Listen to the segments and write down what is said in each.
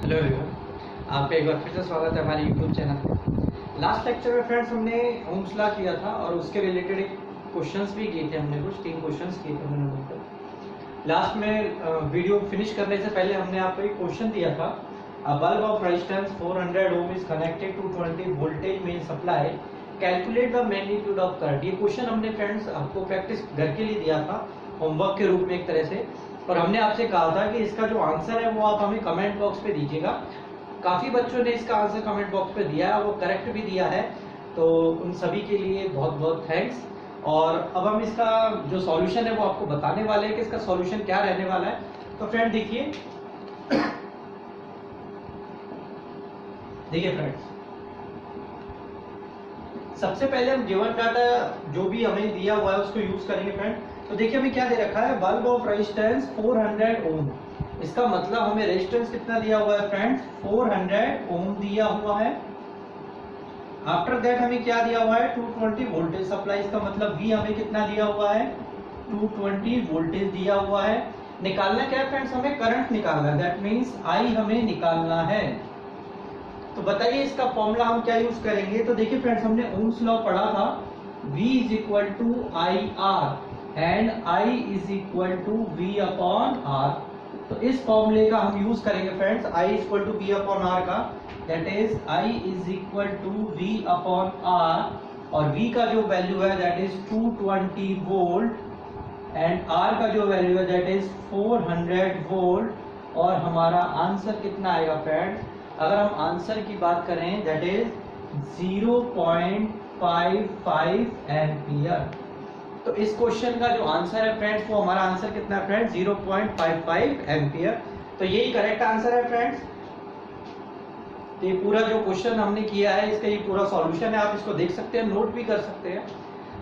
Hello everyone, आपका एक बार फिर से स्वागत है हमारे यूट्यूब चैनल पे। लास्ट लेक्चर में फ्रेंड्स हमने ओम्स लॉ किया था और उसके रिलेटेड एक क्वेश्चंस भी किए थे। हमने कुछ 3 क्वेश्चंस किए थे हमने लास्ट में। वीडियो फिनिश करने से पहले हमने आपको एक क्वेश्चन दिया था, a bulb of resistance 400 ohm is connected to 20 voltage main supply, calculate the magnitude of current. ये क्वेश्चन हमने फ्रेंड्स आपको प्रैक्टिस घर के लिए दिया था, होमवर्क के रूप में एक तरह से। और हमने आपसे कहा था कि इसका जो आंसर है वो आप हमें कमेंट बॉक्स पे दीजिएगा। काफी बच्चों ने इसका आंसर कमेंट बॉक्स पे दिया है, वो करेक्ट भी दिया है, तो उन सभी के लिए बहुत बहुत थैंक्स। और अब हम इसका जो सॉल्यूशन है वो आपको बताने वाले हैं कि इसका सॉल्यूशन क्या रहने वाला है। तो फ्रेंड देखिए फ्रेंड्स, सबसे पहले हम गिवन डाटा जो भी हमें दिया हुआ है उसको यूज करेंगे फ्रेंड। तो देखिए हमें क्या दे रखा है, बल्ब ऑफ रेजिस्टेंस 400 ओम। इसका मतलब हमें रेजिस्टेंस कितना दिया हुआ है फ्रेंड्स, 400 ओम दिया हुआ है। आफ्टर दैट हमें क्या दिया हुआ है, 220 वोल्टेज सप्लाई। इसका मतलब V हमें कितना दिया हुआ है, 220 वोल्टेज दिया हुआ है। निकालना क्या है फ्रेंड्स, हमें करंट निकालना है, दैट मींस I हमें निकालना है। तो बताइए इसका फॉर्मूला हम क्या यूज करेंगे। तो देखिए फ्रेंड्स, हमने ओम्स लॉ पढ़ा था, V is equal to IR and I is equal to V upon R। तो इस फॉर्मूले का हम यूज करेंगे friends, I is equal to V upon R का, that is I is equal to V upon R। और V का जो वैल्यू है that is 220 volt and R का जो वैल्यू है दैट इज 400 वोल्ट। और हमारा आंसर कितना आएगा फ्रेंड्स, अगर हम आंसर की बात करें दैट इज 0.55 एम्पियर। तो इस क्वेश्चन का जो आंसर है फ्रेंड्स, वो हमारा आंसर कितना है फ्रेंड्स, 0.55 एम्पियर। तो यही करेक्ट आंसर है फ्रेंड्स। तो ये पूरा जो क्वेश्चन हमने किया है इसका ये पूरा सॉल्यूशन है, आप इसको देख सकते हैं, नोट भी कर सकते हैं।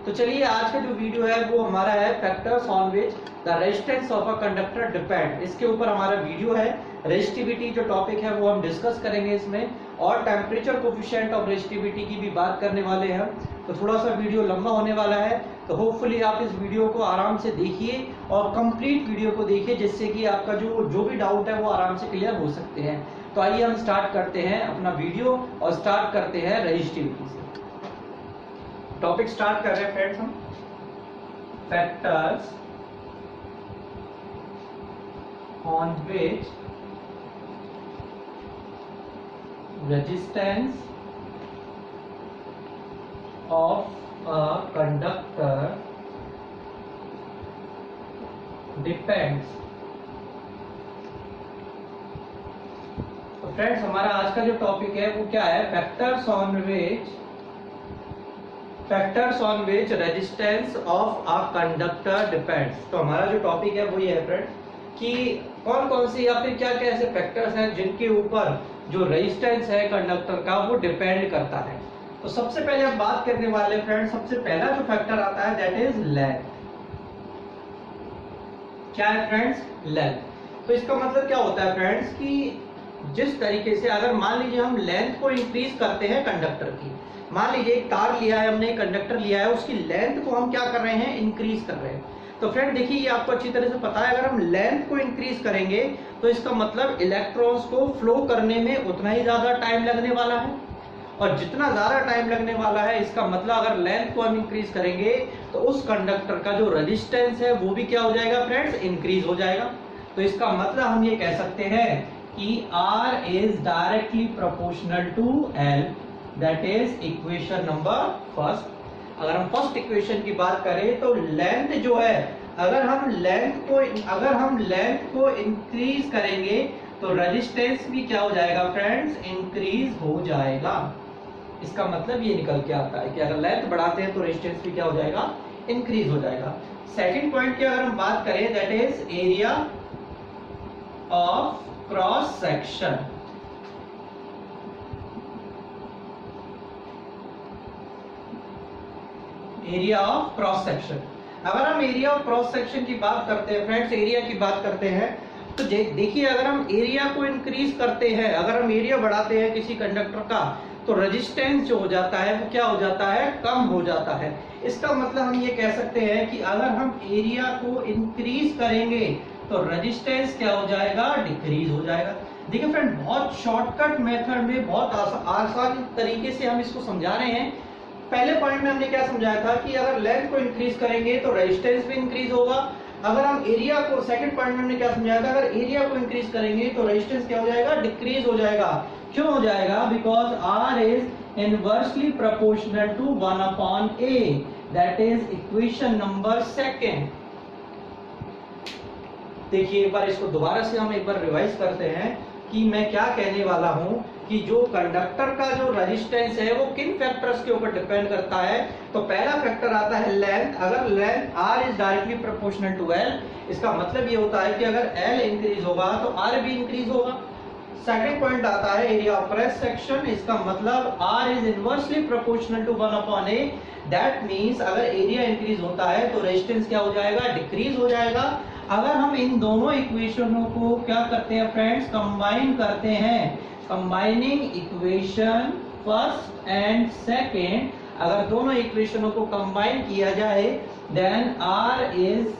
तो चलिए आज का जो वीडियो है वो हमारा है factors on which the resistance of a conductor depend. इसके ऊपर हमारा वीडियो है। रेजिस्टिविटी जो टॉपिक है वो हम डिस्कस करेंगे इसमें, और टेम्परेचर कोफिशिएंट ऑफ रेजिस्टिविटी की भी बात करने वाले हैं। तो थोड़ा सा वीडियो लंबा होने वाला है, तो होपफुली आप इस वीडियो को आराम से देखिए और कंप्लीट वीडियो को देखिए, जिससे कि आपका जो भी डाउट है वो आराम से क्लियर हो सकते हैं। तो आइए हम स्टार्ट करते हैं अपना वीडियो और स्टार्ट करते हैं रेजिस्टिविटी से। टॉपिक स्टार्ट कर रहे हैं फ्रेंड्स हम, factors on which resistance of a conductor depends. तो फ्रेंड्स हमारा आज का जो टॉपिक है वो क्या है, factors on which resistance of a conductor depends. तो हमारा जो टॉपिक है वो ये है फ्रेंड्स कि कौन कौन से या फिर क्या क्या ऐसे फैक्टर्स हैं जिनके ऊपर जो रेजिस्टेंस है कंडक्टर का वो डिपेंड करता है। तो सबसे पहले हम बात करने वाले फ्रेंड्स, सबसे पहला जो फैक्टर आता है दैट इज लेंथ। क्या है फ्रेंड्स, लेंथ। तो इसका मतलब क्या होता है फ्रेंड्स कि जिस तरीके से अगर मान लीजिए हम लेंथ को इंक्रीज करते हैं कंडक्टर की, मान लीजिए एक तार लिया है हमने, कंडक्टर लिया है, उसकी लेंथ को हम क्या कर रहे हैं, इंक्रीज कर रहे हैं। तो फ्रेंड देखिए ये आपको अच्छी तरह से पता है, अगर हम लेंथ को इंक्रीज करेंगे तो इसका मतलब इलेक्ट्रॉन्स को फ्लो करने में उतना ही ज्यादा टाइम लगने वाला है। और जितना ज्यादा टाइम लगने वाला है इसका मतलब अगर लेंथ को हम इंक्रीज करेंगे तो उस कंडक्टर का जो रेजिस्टेंस है वो भी क्या हो जाएगा फ्रेंड्स, इंक्रीज हो जाएगा। तो इसका मतलब हम ये कह सकते हैं कि R is directly proportional to L, that is equation number first. अगर हम फर्स्ट इक्वेशन की बात करें तो लेंथ जो है, अगर हम लेंथ को इंक्रीज करेंगे तो रेजिस्टेंस भी क्या हो जाएगा फ्रेंड्स, इंक्रीज हो जाएगा। इसका मतलब ये निकल के आता है कि अगर लेंथ बढ़ाते हैं तो रेजिस्टेंस भी क्या हो जाएगा, इंक्रीज हो जाएगा। सेकंड पॉइंट की अगर हम बात करें that is area of cross section. Area of cross section, अगर हम एरिया ऑफ क्रॉस सेक्शन की बात करते हैं फ्रेंड्स, एरिया की बात करते हैं, तो देखिए अगर हम एरिया को इंक्रीज करते हैं, अगर हम एरिया बढ़ाते हैं किसी कंडक्टर का, तो रेजिस्टेंस जो हो जाता है वो क्या हो जाता है, कम हो जाता है। इसका मतलब हम ये कह सकते हैं कि अगर हम एरिया को इंक्रीज करेंगे तो रेजिस्टेंस क्या हो जाएगा, डिक्रीज हो जाएगा। देखिए फ्रेंड, बहुत शॉर्टकट मेथड में बहुत आसान तरीके से हम इसको समझा रहे हैं। पहले पॉइंट में हमने क्या समझाया था कि अगर लेंथ को इंक्रीज करेंगे तो रेजिस्टेंस भी इंक्रीज होगा। अगर हम एरिया को, सेकंड पॉइंट में हमने क्या समझाया था, अगर एरिया को इंक्रीज करेंगे तो रेजिस्टेंस क्या हो जाएगा, डिक्रीज हो जाएगा। क्यों हो जाएगा, because R is inversely proportional to 1/A, that is equation number second. देखिए एक बार इसको दोबारा से हम एक बार रिवाइज करते हैं कि मैं क्या कहने वाला हूं कि जो कंडक्टर का जो रेजिस्टेंस है वो किन फैक्टर्स के ऊपर डिपेंड करता है। तो पहला फैक्टर आता है लेंथ। अगर length R is directly proportional to L, इसका मतलब ये होता है कि अगर L इंक्रीज होगा तो R भी इंक्रीज होगा। सेकंड पॉइंट आता है एरिया ऑफ क्रॉस सेक्शन। इसका मतलब R is inversely proportional to 1/A, that means अगर एरिया इंक्रीज होता है तो रेजिस्टेंस क्या हो जाएगा, डिक्रीज हो जाएगा। अगर हम इन दोनों इक्वेशनों को क्या करते हैं फ्रेंड्स, कंबाइन करते हैं, combining equation first and second, अगर दोनों इक्वेशनों को कंबाइन किया जाए then R is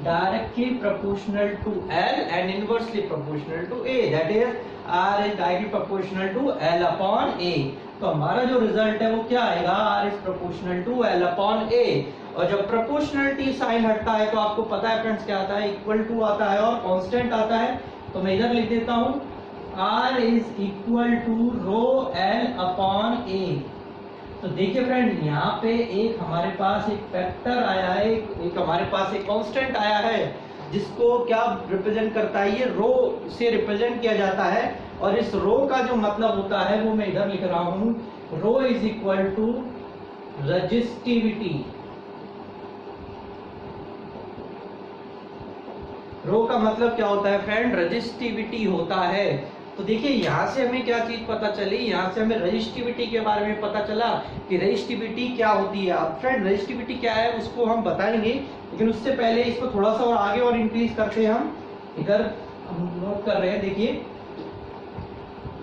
directly proportional to L and inversely proportional to A, that is R is directly proportional to L upon A। तो हमारा जो रिजल्ट है वो क्या आएगा, R is proportional to L upon A। और जब प्रोपोर्शनलिटी साइन हटता है तो आपको पता है फ्रेंड्स क्या आता है, इक्वल टू आता है और कांस्टेंट आता है। तो मैं इधर लिख देता हूं R is equal to rho L upon A। तो देखिए फ्रेंड, यहाँ पे एक हमारे पास एक फैक्टर आया है, एक हमारे पास एक कांस्टेंट आया है जिसको क्या रिप्रेजेंट करता है, ये रो से रिप्रेजेंट किया जाता है। और इस रो का जो मतलब होता है वो मैं इधर लिख रहा हूं, रो इज इक्वल टू रेजिस्टिविटी। रो का मतलब क्या होता है फ्रेंड, रेजिस्टिविटी होता है। तो देखिए यहाँ से हमें क्या चीज पता चली, यहाँ से हमें रेजिस्टिविटी के बारे में पता चला कि रेजिस्टिविटी क्या होती है। अब फ्रेंड रेजिस्टिविटी क्या है उसको हम बताएंगे, लेकिन उससे पहले इसको थोड़ा सा और आगे और इंक्रीज करते हैं। हम इधर हम नोट कर रहे हैं, देखिए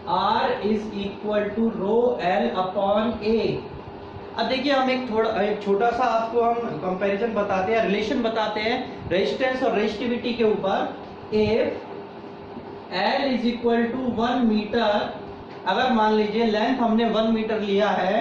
R is equal to rho L upon A। अब देखिए हम एक छोटा सा आपको हम कंपैरिजन बताते हैं, रिलेशन बताते हैं रेजिस्टेंस और रेजिस्टिविटी के ऊपर। If L is equal to 1 metre, अगर मान लीजिए लेंथ हमने 1 मीटर लिया है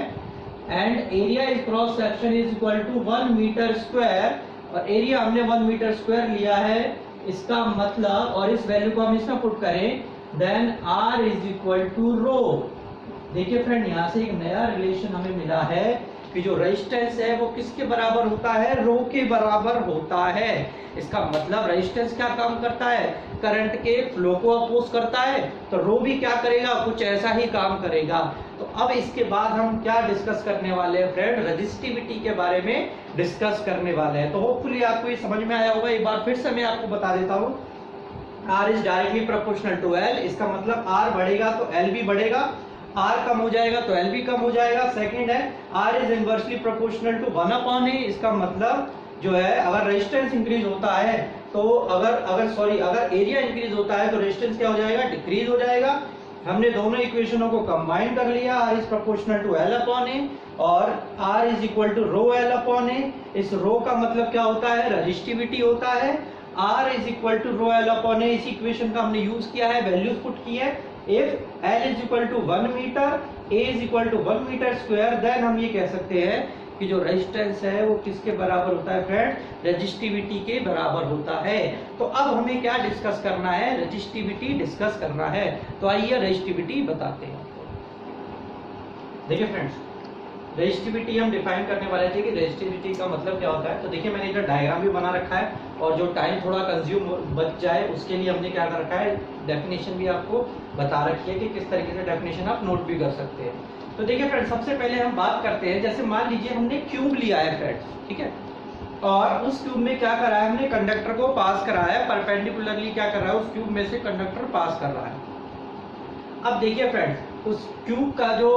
and area is cross section is equal to 1 metre square, और एरिया हमने 1 मीटर स्क्वायर लिया है, इसका मतलब, और इस वैल्यू को हम इसमें पुट करें then R is equal to rho. देखिए फ्रेंड, यहाँ से एक नया रिलेशन हमें मिला है कि जो रेजिस्टेंस है वो किसके बराबर होता है, रो के बराबर होता है। इसका मतलब रेजिस्टेंस क्या काम करता है, करंट के फ्लो को अपोज करता है, तो रो भी क्या करेगा, कुछ ऐसा ही काम करेगा। तो अब इसके बाद हम क्या डिस्कस करने वाले हैं फ्रेंड, रेजिस्टिविटी के बारे में डिस्कस करने वाले हैं। तो होपफुली आपको ये समझ में आया होगा। एक बार फिर से मैं आपको बता देता हूँ, R is directly proportional to L, इसका मतलब R बढ़ेगा तो L भी बढ़ेगा, R कम हो जाएगा तो L भी कम हो जाएगा। सेकंड है R is inversely proportional to 1/A, इसका मतलब जो है अगर रेजिस्टेंस इंक्रीज होता है तो अगर एरिया इंक्रीज होता है तो रेजिस्टेंस क्या हो जाएगा, डिक्रीज हो जाएगा। हमने दोनों इक्वेशनों को कंबाइन कर लिया, R is proportional to L upon A और R is equal to rho L upon A। इस रो का मतलब क्या होता है, रेजिस्टिविटी होता है। R is equal to rho L upon A, इस इक्वेशन का हमने यूज किया है, वैल्यूज पुट की है। If L is equal to 1 metre, A is equal to 1 metre square, then हम ये कह सकते हैं कि जो रेजिस्टेंस है वो किसके बराबर होता है फ्रेंड, रेजिस्टिविटी के बराबर होता है। तो अब हमें क्या डिस्कस करना है, रेजिस्टिविटी डिस्कस करना है। तो आइए रेजिस्टिविटी बताते हैं। देखिए फ्रेंड्स, रेजिस्टिविटी हम डिफाइन करने वाले थे कि रेजिस्टिविटी का मतलब क्या होता है। तो देखिए मैंने इधर डायग्राम भी बना रखा है और जो टाइम थोड़ा कंज्यूम बच जाए उसके लिए हमने क्या कर रखा है, डेफिनेशन भी आपको बता रखी है कि किस तरीके से डेफिनेशन आप नोट भी कर सकते हैं। तो देखिए फ्रेंड्स, सबसे पहले हम बात करते हैं, जैसे मान लीजिए हमने क्यूब लिया है फ्रेंड्स, ठीक है, और उस क्यूब में क्या करा है, हमने कंडक्टर को पास कराया है, परपेंडिकुलरली क्या कर रहा है, उस क्यूब में से कंडक्टर पास कर रहा है। अब देखिए फ्रेंड्स, उस क्यूब का जो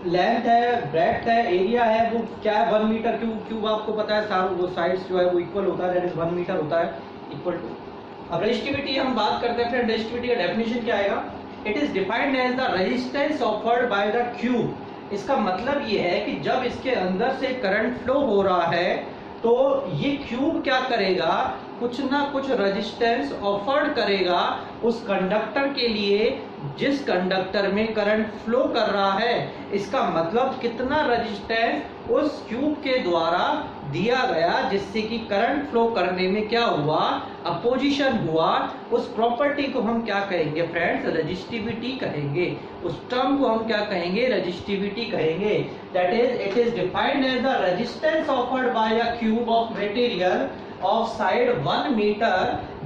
लेंथ है, ब्रेड्थ है, एरिया है, वो क्या है, 1 मीटर क्यूब आपको पता है, सारे वो साइड्स जो है वो इक्वल होता है, दैट इज 1 मीटर होता है, इक्वल टू। अब रेजिस्टिविटी हम बात करते हैं फ्रेंड, रेजिस्टिविटी का डेफिनेशन क्या आएगा, it is defined as the resistance offered by the cube. इसका मतलब ये है कि जब इसके अंदर से करंट फ्लो हो रहा है तो ये क्यूब क्या करेगा, कुछ ना कुछ रेजिस्टेंस ऑफर्ड करेगा उस कंडक्टर के लिए जिस कंडक्टर में करंट फ्लो कर रहा है। इसका मतलब कितना रेजिस्टेंस उस ट्यूब के द्वारा दिया गया जिससे कि करंट फ्लो करने में क्या हुआ, अपोजिशन हुआ। उस प्रॉपर्टी को हम क्या कहेंगे फ्रेंड्स, रेजिस्टिविटी कहेंगे। उस टर्म को हम क्या कहेंगे, रेजिस्टिविटी कहेंगे। That is it is defined as the resistance offered by a cube of material of side 1 meter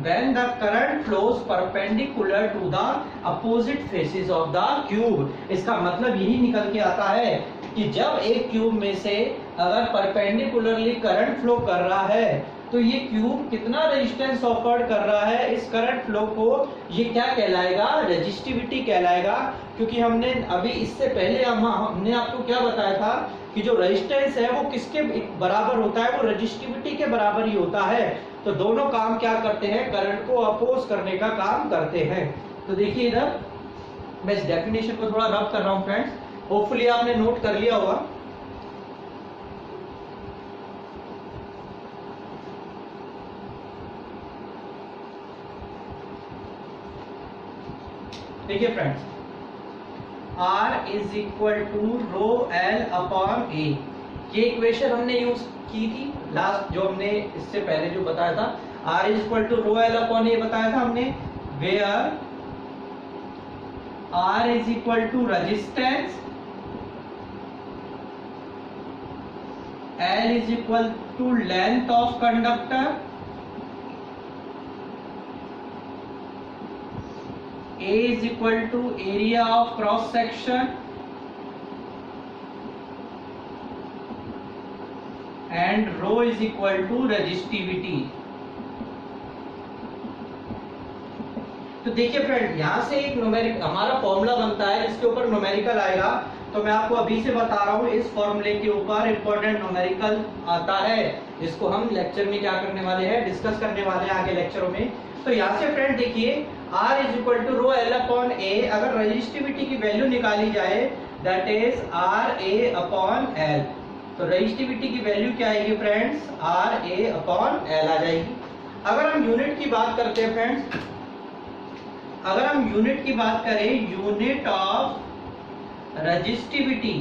when the current flows perpendicular to the opposite faces of the cube। इसका मतलब यही निकल के आता है कि जब एक क्यूब में से अगर परपेंडिकुलरली करंट फ्लो कर रहा है तो ये क्यूब कितना रेजिस्टेंस ऑफर्ड कर रहा है इस करंट फ्लो को, ये क्या कहलाएगा, रेजिस्टिविटी कहलाएगा। क्योंकि हमने अभी इससे पहले हमने आपको क्या बताया था कि जो रेजिस्टेंस है वो किसके बराबर होता है, वो रेजिस्टिविटी के बराबर ही होता है। तो दोनों काम क्या करते हैं, करंट को अपोज करने का काम करते हैं। तो देखिए इधर मैं इस डेफिनेशन को थोड़ा रब कर रहा हूं फ्रेंड्स, होपफुली आपने नोट कर लिया होगा। देखिए friends, R is equal to rho L upon A, ये इक्वेशन हमने यूज की थी लास्ट, जो हमने इससे पहले जो बताया था, R is equal to rho L upon A बताया था हमने, where R is equal to resistance, L is equal to length of conductor, A is equal to area of cross section and rho is equal to resistivity। तो देखिए friend, यहां से एक numeric हमारा formula बनता है जिसके ऊपर न्यूमेरिकल आएगा। तो मैं आपको अभी से बता रहा हूं, इस फॉर्मूले के ऊपर इंपॉर्टेंट न्यूमेरिकल आता है जिसको हम लेक्चर में क्या करने वाले हैं, डिस्कस करने वाले हैं आगे लेक्चरों में। तो यहाँ से फ्रेंड देखिए, R is equal to rho L upon A, अगर रेजिस्टिविटी की वैल्यू निकाली जाए that is R A upon L. तो रेजिस्टिविटी की वैल्यू क्या आएगी friends, R A upon L आ जाएगी। अगर हम यूनिट की बात करते हैं फ्रेंड्स, अगर हम यूनिट की बात करें, यूनिट ऑफ रेजिस्टिविटी,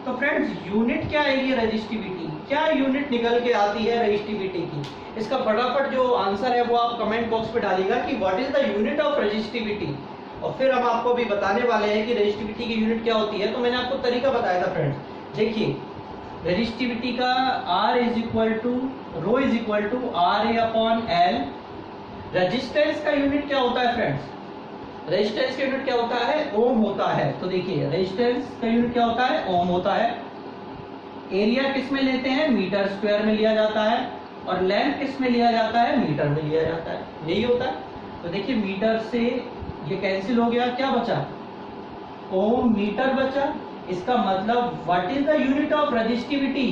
तो फ्रेंड्स यूनिट क्या आएगी रेजिस्टिविटी, क्या यूनिट निकल के आती है रेजिस्टिविटी की। इसका फटाफट जो आंसर है वो आप कमेंट बॉक्स पे डालिएगा कि what is the unit of resistivity. और फिर हम आपको भी बताने वाले हैं कि रेजिस्टिविटी की यूनिट क्या होती है। तो मैंने आपको तरीका बताया था फ्रेंड्स, देखिए रेजिस्टिविटी का R is equal to rho is equal to R A upon L. Resistance का यूनिट क्या होता है फ्रेंड्स, रेजिस्टेंस का यूनिट क्या होता है, ओम होता है। तो देखिए रेजिस्टेंस का यूनिट क्या होता है, ओम होता है। एरिया किस में लेते हैं, मीटर स्क्वायर में लिया जाता है। और लेंथ किस में लिया जाता है, मीटर में लिया जाता है, यही होता है। तो देखिए मीटर से ये कैंसिल हो गया, क्या बचा, ओम मीटर बचा। इसका मतलब what is the unit of resistivity,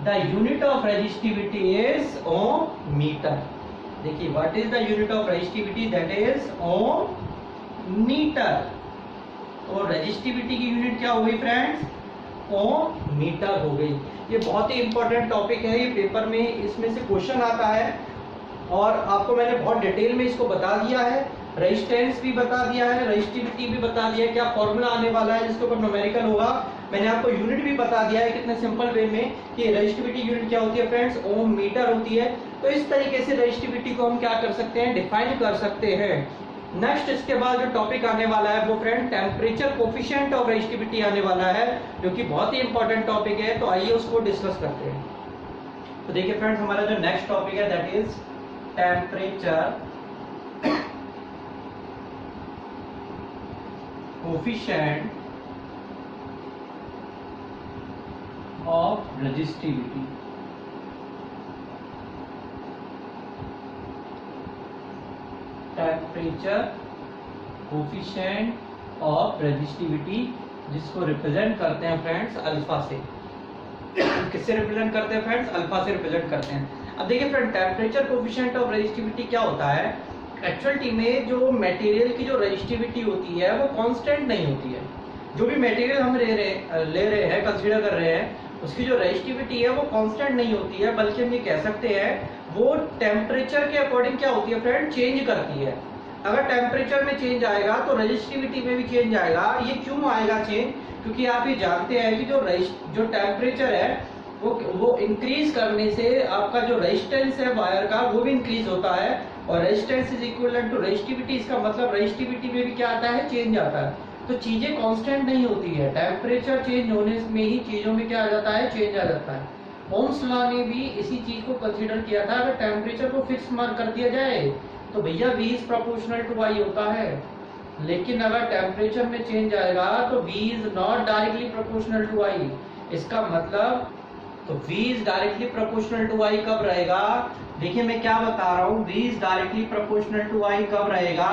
the unit of resistivity is ohm metre. देखिए what is the unit of resistivity, that is ohm metre. तो रेजिस्टिविटी की यूनिट क्या हो गई फ्रेंड्स, ओम मीटर हो गई। ये बहुत ही इंपॉर्टेंट टॉपिक है, ये पेपर में इसमें से क्वेश्चन आता है और आपको मैंने बहुत डिटेल में इसको बता दिया है। रेजिस्टेंस भी बता दिया है, रेजिस्टिविटी भी बता दिया है, क्या फॉर्मूला आने वाला है जिसके ऊपर न्यूमेरिकल होगा। मैंने आपको यूनिट भी बता दिया है कितने सिंपल वे में कि रेजिस्टिविटी यूनिट क्या होती है फ्रेंड्स, ओम मीटर होती है। तो इस तरीके से रेजिस्टिविटी को हम क्या कर सकते हैं, डिफाइन कर सकते हैं। नेक्स्ट इसके बाद जो टॉपिक आने वाला है वो friend temperature coefficient of resistivity आने वाला है, जो कि बहुत ही इंपॉर्टेंट टॉपिक है। तो आइए उसको डिस्कस करते हैं। तो देखिए फ्रेंड्स, हमारा जो नेक्स्ट टॉपिक है that is temperature coefficient of resistivity. Temperature coefficient of resistivity, जिसको रिप्रेजेंट करते हैं फ्रेंड्स अल्फा से। किससे रिप्रेजेंट करते हैं फ्रेंड्स, अल्फा से रिप्रेजेंट करते हैं। अब देखिए friend, temperature coefficient of resistivity क्या होता है, एक्चुअलिटी में जो मटेरियल की जो रेजिस्टिविटी होती है वो कांस्टेंट नहीं होती है। जो भी मटेरियल हम ले रहे हैं, कंसीडर कर रहे हैं, उसकी जो रेजिस्टिविटी है वो कांस्टेंट नहीं होती है, बल्कि हम ये कह सकते हैं वो टेम्परेचर के अकॉर्डिंग क्या होती है फ्रेंड, चेंज करती है। अगर टेम्परेचर में चेंज आएगा तो रेजिस्टिविटी में भी चेंज आएगा। ये क्यों आएगा चेंज, क्योंकि आप ये जानते हैं कि जो टेम्परेचर है वो इंक्रीज करने से आपका जो रेजिस्टेंस है वायर का वो भी इंक्रीज होता है, और resistance is equivalent to resistivity. इसका मतलब रेजिस्टिविटी में भी क्या आता है, चेंज आता है। तो चीजें कांस्टेंट नहीं होती है, टेम्परेचर चेंज होने में ही चीजों में क्या आ जाता है, चेंज आ जाता है। ओम्स लॉ ने भी इसी चीज को कंसीडर किया था, अगर टेम्परेचर को फिक्स मार्क कर दिया जाए तो भैया V is proportional to I होता है, लेकिन अगर टेम्परेचर में चेंज आएगा तो V is not directly proportional to I। इसका मतलब तो V is directly proportional to I कब रहेगा, देखिए मैं क्या बता रहा हूँ, V is directly proportional to I कब रहेगा,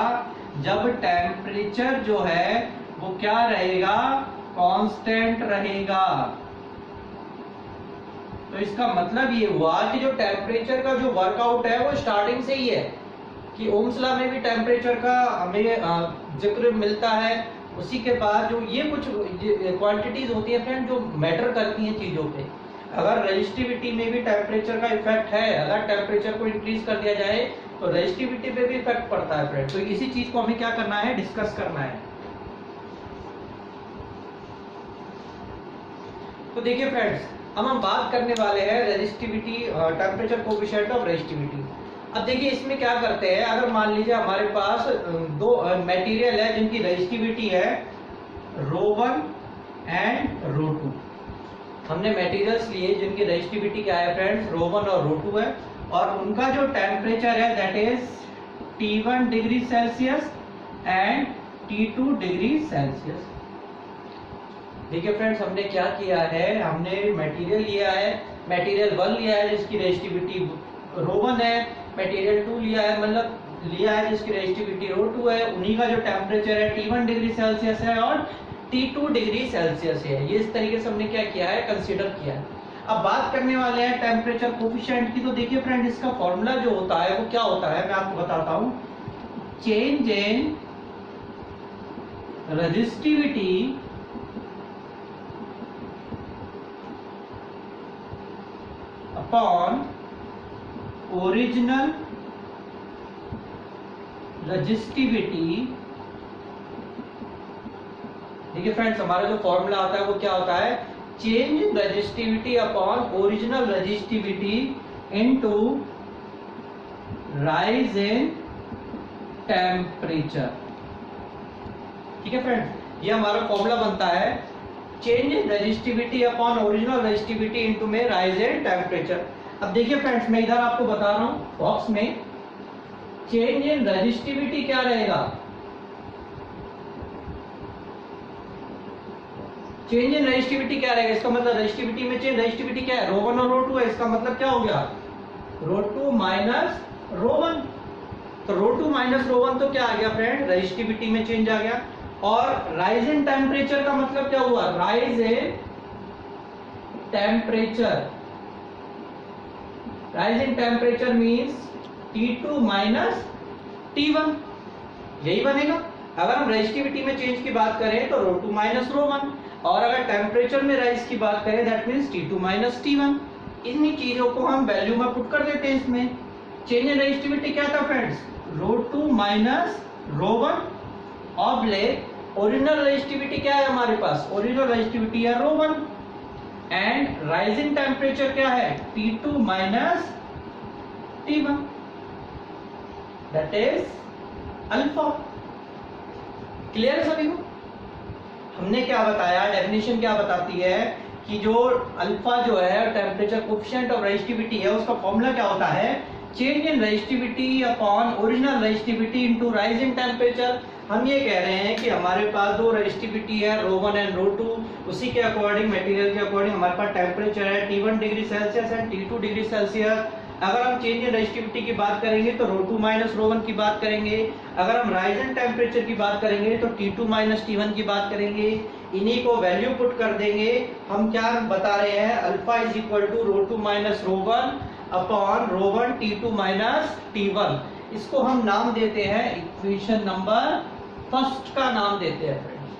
जब टेम्परेचर जो है वो क्या रहेगा, कांस्टेंट रहेगा। तो इसका मतलब ये हुआ कि जो टेम्परेचर का जो वर्कआउट है वो स्टार्टिंग से ही है, कि ओम्स लॉ में भी टेम्परेचर का हमें जिक्र मिलता है। उसी के बाद जो ये कुछ क्वांटिटीज होती है फ्रेंड जो मैटर करती हैं चीजों पे, अगर रेजिस्टिविटी में भी टेम्परेचर का इफेक्ट है, अगर टेम्परेचर को इंक्रीज कर दिया जाए तो रेजिस्टिविटी पे भी इफेक्ट पड़ता है फ्रेंड। तो इसी चीज को हमें क्या करना है, डिस्कस करना है। तो देखिए फ्रेंड्स, अब हम बात करने वाले हैं resistivity, temperature coefficient of resistivity. अब देखिए इसमें क्या करते हैं, अगर मान लीजिए हमारे पास दो मटेरियल है जिनकी रेजिस्टिविटी है ρ1 एंड ρ2। हमने मटेरियल्स लिए जिनकी रेजिस्टिविटी क्या है फ्रेंड्स, ρ1 और ρ2 है, और उनका जो टेम्परेचर है that is T1 degree Celsius and T2 degree Celsius. देखिए फ्रेंड्स, हमने क्या किया है, हमने मटेरियल लिया है, मटेरियल 1 लिया है जिसकी रेजिस्टिविटी ρ1 है, मटेरियल 2 लिया है, मतलब लिया है जिसकी रेजिस्टिविटी ρ2 है, उन्हीं का जो टेम्परेचर है T1 डिग्री सेल्सियस है और T2 डिग्री सेल्सियस है। ये इस तरीके से हमने क्या किया है, कंसीडर किया है। अब बात करने वाले हैं टेम्परेचर कोएफिशिएंट की। तो देखिए फ्रेंड, इसका फॉर्मूला जो होता है वो क्या होता है, मैं आपको बताता हूं। Change in resistivity upon original resistivity. देखिए फ्रेंड्स, हमारा जो फॉर्मूला आता है वो क्या होता है, change in resistivity upon original resistivity into rise in temperature. ठीक है फ्रेंड्स, ये हमारा फॉर्मूला बनता है, change in resistivity upon original resistivity into में राइज इन टेम्परेचर। अब देखिए फ्रेंड्स, मैं इधर आपको बता रहा हूं बॉक्स में, चेंज इन रेजिस्टिविटी क्या रहेगा, चेंज इन रेजिस्टिविटी क्या रहेगा, इसका मतलब रेजिस्टिविटी में चेंज, रेजिस्टिविटी क्या है, ρ1 और ρ2 है, इसका मतलब क्या हो गया, ρ2 माइनस ρ1। तो ρ2 माइनस ρ1 तो क्या आ गया फ्रेंड, रेजिस्टिविटी में चेंज आ गया। और राइज इन टेम्परेचर का मतलब क्या हुआ, rise in temperature, rise in temperature means T2 minus T1, यही बनेगा। अगर हम रेजिस्टिविटी में चेंज की बात करें तो ρ2 माइनस ρ1, और अगर टेम्परेचर में राइज की बात करें that means T2 minus T1। इन्हीं चीजों को हम वैल्यू में पुट कर देते हैं इसमें। चेंज इन रेजिस्टिविटी क्या था friends, ρ2 minus ρ1 oblique original resistivity क्या है हमारे पास, ओरिजिनल रेजिस्टिविटी है ρ1, एंड राइजिंग टेम्परेचर क्या है, T2 minus T1, that is alpha. Clear है सभी को? हमने क्या बताया, डेफिनेशन क्या बताती है कि जो अल्फा जो है टेम्परेचर कोएफिशिएंट ऑफ रेजिस्टिविटी है, उसका फॉर्मूला क्या होता है, change in resistivity upon original resistivity into rise in temperature. हम ये कह रहे हैं कि हमारे पास दो रेजिस्टिविटी है ρ1 एंड ρ2, उसी के अकॉर्डिंग, मटेरियल के अकॉर्डिंग हमारे पास टेम्परेचर है T1 degree Celsius and T2 degree Celsius. अगर हम चेंज इन रेजिस्टिविटी की बात करेंगे तो ρ2 माइनस ρ1 की बात करेंगे, अगर हम राइज इन टेम्परेचर की बात करेंगे तो T2 माइनस T1 की बात करेंगे। इन्हीं को वैल्यू पुट कर देंगे। हम क्या बता रहे हैं, alpha is equal to ρ2 minus ρ1 upon ρ1 T2 minus T1। इसको हम नाम देते हैं, इक्वेशन नंबर फर्स्ट का नाम देते हैं फ्रेंड्स।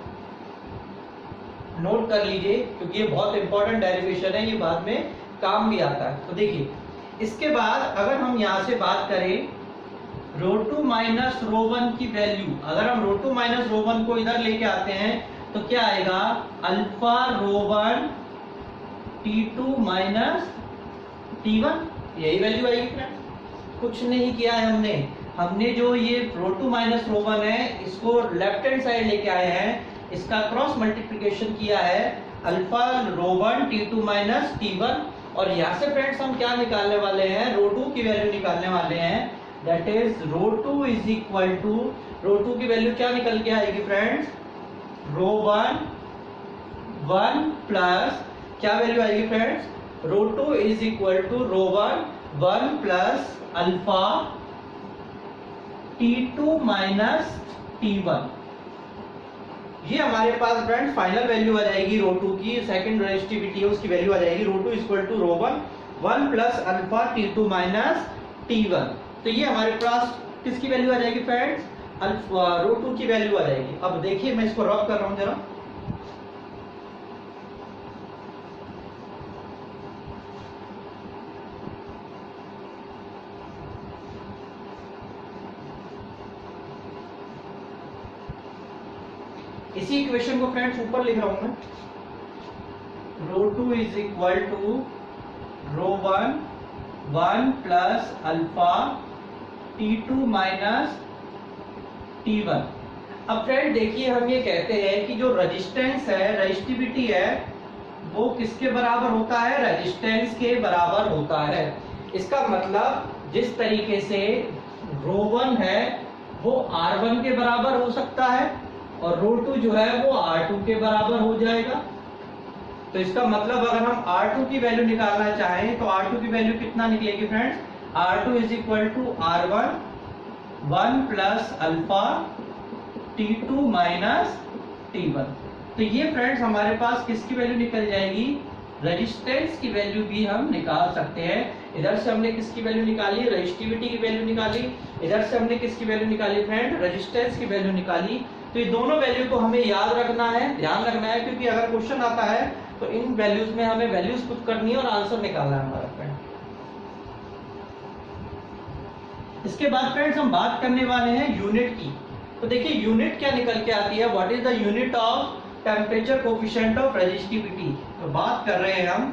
नोट कर लीजिए क्योंकि ये बहुत इंपॉर्टेंट डेरिवेशन है, ये बाद में काम भी आता है। तो देखिए इसके बाद अगर हम यहाँ से बात करें ρ2 माइनस ρ1 की वैल्यू, अगर हम ρ2 माइनस ρ1 को इधर लेके आते हैं तो क्या आएगा, अल्फा ρ1 T2 माइनस T1, यही वैल्यू आएगी फ्रेंड्स। कुछ नहीं किया है हमने जो ये ρ2 माइनस ρ1 है इसको लेफ्ट हैंड साइड लेके आए हैं, इसका क्रॉस मल्टीप्लिकेशन किया है अल्फा ρ1 T2 माइनस T1, और यहाँ से फ्रेंड्स हम क्या निकालने वाले हैं, ρ2 की वैल्यू निकालने वाले हैं, that is ρ2 is equal to, ρ2 की वैल्यू क्या निकल के आएगी फ्रेंड्स, ρ1 1 प्लस क्या वैल्यू आएगी friends, ρ2 is equal to ρ1 1 plus alpha T2 minus T1। ये हमारे पास फ्रेंड्स फाइनल वैल्यू आ जाएगी ρ2 की, सेकंड रेजिस्टिविटी है उसकी वैल्यू आ जाएगी ρ2 equal to ρ1 1 plus alpha T2 minus T1। तो ये हमारे पास किसकी वैल्यू आ जाएगी फ्रेंड्स, अल्फा ρ2 की वैल्यू आ जाएगी। अब देखिए मैं इसको रब कर रहा हूं जरा, इसी इक्वेशन को फ्रेंड्स ऊपर लिख रहा हूं मैं, ρ2 is equal to ρ1 1 plus alpha T2 minus T1। अब फ्रेंड देखिए हम ये कहते हैं कि जो रेजिस्टेंस है, रेजिस्टिविटी है, वो किसके बराबर होता है, रेजिस्टेंस के बराबर होता है। इसका मतलब जिस तरीके से ρ1 है वो R1 के बराबर हो सकता है और ρ2 जो है वो R2 के बराबर हो जाएगा। तो इसका मतलब अगर हम R2 की वैल्यू निकालना चाहें तो R2 की वैल्यू कितना निकलेगी friends, R2 is equal to R1 1 plus alpha T2 minus T1। तो ये फ्रेंड्स हमारे पास किसकी वैल्यू निकल जाएगी, रेजिस्टेंस की वैल्यू भी हम निकाल सकते हैं। इधर से हमने किसकी वैल्यू निकाली, रेजिस्टिविटी की वैल्यू निकाली, इधर से हमने किसकी वैल्यू निकाली फ्रेंड, रेजिस्टेंस की वैल्यू निकाली। तो ये दोनों वैल्यू को हमें याद रखना है, ध्यान रखना है, क्योंकि अगर क्वेश्चन आता है तो इन वैल्यूज में हमें वैल्यूज पुट करनी है और आंसर निकालना है हमारा फ्रेंड। इसके बाद फ्रेंड्स हम बात करने वाले हैं यूनिट की। तो देखिए यूनिट क्या निकल के आती है, what is the unit of temperature coefficient of resistivity. तो बात कर रहे हैं हम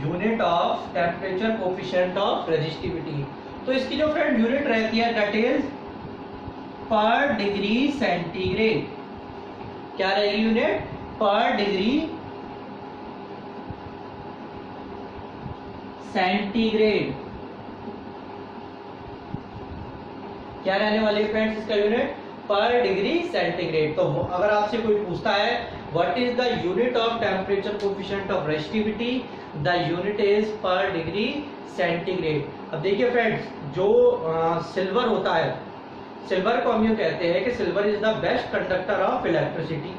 unit of temperature coefficient of resistivity. तो इसकी जो फ्रेंड यूनिट रहती है दैट इज पर डिग्री सेंटीग्रेड। क्या रहेगी यूनिट, पर डिग्री सेंटीग्रेड। क्या रहने वाली है फ्रेंड्स इसका यूनिट, पर डिग्री सेंटीग्रेड। तो अगर आपसे कोई पूछता है what is the unit of temperature coefficient of resistivity, the unit is पर डिग्री सेंटीग्रेड। अब देखिए फ्रेंड्स जो सिल्वर होता है, सिल्वर को हम ये कहते हैं कि silver is the best conductor of electricity.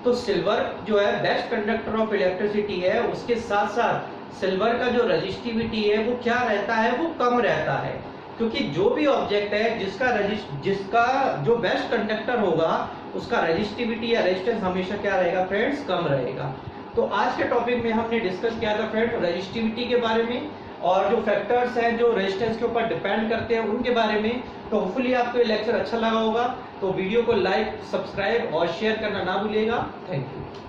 तो सिल्वर जो है बेस्ट कंडक्टर ऑफ इलेक्ट्रिसिटी है, उसके साथ साथ सिल्वर का जो रेजिस्टिविटी है वो क्या रहता है, वो कम रहता है, क्योंकि जो भी ऑब्जेक्ट है जिसका जो बेस्ट कंडक्टर होगा उसका रेजिस्टिविटी या रेजिस्टेंस हमेशा क्या रहेगा फ्रेंड्स, कम रहेगा। तो आज के टॉपिक में हमने डिस्कस किया था फ्रेंड्स रेजिस्टिविटी के बारे में और जो फैक्टर्स हैं जो रेजिस्टेंस के ऊपर डिपेंड करते हैं उनके बारे में। तो होपफुली आपको ये लेक्चर अच्छा लगा होगा। तो वीडियो को लाइक, सब्सक्राइब और शेयर करना ना भूलिएगा। Thank you.